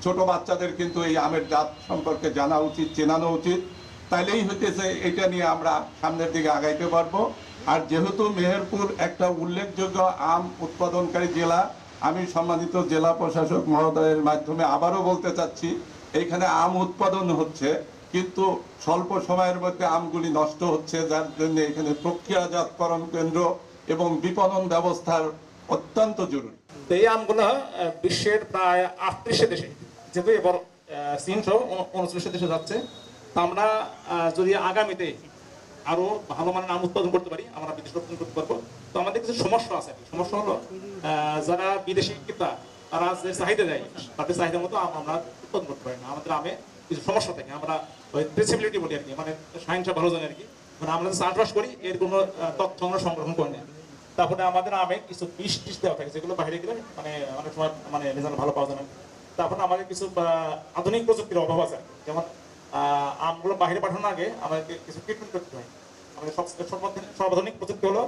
ছোট বাচ্চাদের কিন্তু এই আমের জাত সম্পর্কে জানা উচিত, চেনানো উচিত। তাইলেই হইতেছে এটা নিয়ে আমরা সামনের দিকে আগাইতে পারবো। আর যেহেতু মেহেরপুর একটা উল্লেখযোগ্য আম উৎপাদনকারী জেলা, আমি সম্মানিত জেলা প্রশাসক মহোদয়ের মাধ্যমে আবারও বলতে চাচ্ছি, এইখানে আম উৎপাদন হচ্ছে কিন্তু স্বল্প সময়ের মধ্যে আমগুলি নষ্ট হচ্ছে, যার জন্য এখানে প্রক্রিয়াজাতকরণ কেন্দ্র এবং বিপণন ব্যবস্থার অত্যন্ত জরুরি। এই আমগুলো বিশ্বের প্রায় 38 দেশে, যেহেতু এবার চীন সহ 39 দেশে যাচ্ছে। তো আমরা যদি আগামীতে আরো ভালো মানের আম উৎপাদন করতে পারি, আমরা বিদেশ রপ্তানি করতে পারবো। তো আমাদের কিছু সমস্যা আছে। সমস্যা হলো যারা বিদেশি ক্রেতা তারা যে চাহিদা দেয় তাদের চাহিদা মতো আম আমরা উৎপাদন করতে পারি না। আমাদের আমে কিছু সমস্যা থাকে, আমরা ওই ট্রেসেবিলিটি বলি আর কি, মানে সাইন্সটা ভালো জানি আর কি, মানে আমরা যে চাষবাস করি এর কোনো তথ্য আমরা সংগ্রহ করি না। তারপরে আমাদের আমে কিছু বিষ টিস দেওয়া থাকে, যেগুলো বাইরে গেলে মানে অনেক সময় মানে রেজাল্ট ভালো পাওয়া যায় না। তারপরে আমাদের কিছু আধুনিক প্রযুক্তির অভাব আছে, যেমন আমগুলো বাইরে পাঠানোর আগে আমাদেরকে কিছু ট্রিটমেন্ট করতে হয়। আমাদের সর্বাধুনিক প্রযুক্তি হলো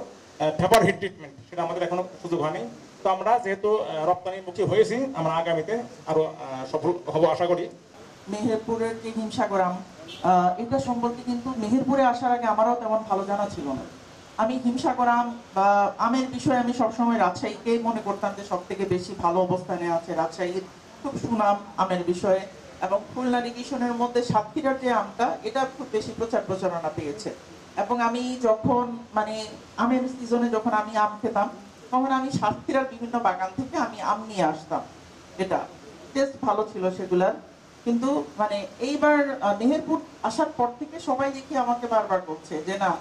ভেপার হিট ট্রিটমেন্ট, সেটা আমাদের এখনো সুযোগ হয়নি। তো আমরা যেহেতু রপ্তানিমুখী হয়েছি, আমরা আগামীতে আরো সফল হব আশা করি। মেহেরপুরের যে হিমসাগর আম, এটা সম্পর্কে কিন্তু মেহেরপুরে আসার আগে আমারও তেমন ভালো জানা ছিল না। আমি হিমসাগর আম বা আমের বিষয়ে আমি সবসময় রাজশাহীকেই মনে করতাম যে সব থেকে বেশি ভালো অবস্থানে আছে। রাজশাহীর খুব সুনাম আমের বিষয়ে, এবং খুলনা রিজিশনের মধ্যে সাতক্ষীরার যে আমটা, এটা খুব বেশি প্রচারণা পেয়েছে। এবং আমি যখন মানে আমের সিজনে যখন আমি আম খেতাম, তখন আমি সাতক্ষীরার বিভিন্ন বাগান থেকে আমি আম নিয়ে আসতাম। এটা টেস্ট ভালো ছিল সেগুলার। কিন্তু মানে এইবার মেহেরপুর আসার পর থেকে সবাই দেখি আমাকে বারবার বলছে যে না,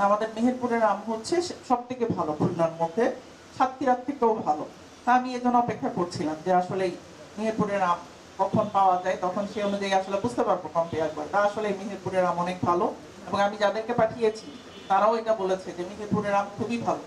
আমাদের মেহেরপুরের আম হচ্ছে সব থেকে ভালো, খুলনার মধ্যে সাতক্ষীরার থেকেও ভালো। তা আমি এজন্য অপেক্ষা করছিলাম যে আসলে মেহেরপুরের আম কখন পাওয়া যায়, তখন সে অনুযায়ী আসলে বুঝতে পারবো কম্পেয়ার করে। তা আসলে মেহেরপুরের আম অনেক ভালো, এবং আমি যাদেরকে পাঠিয়েছি তারাও এটা বলেছে যে মেহেরপুরের আম খুবই ভালো।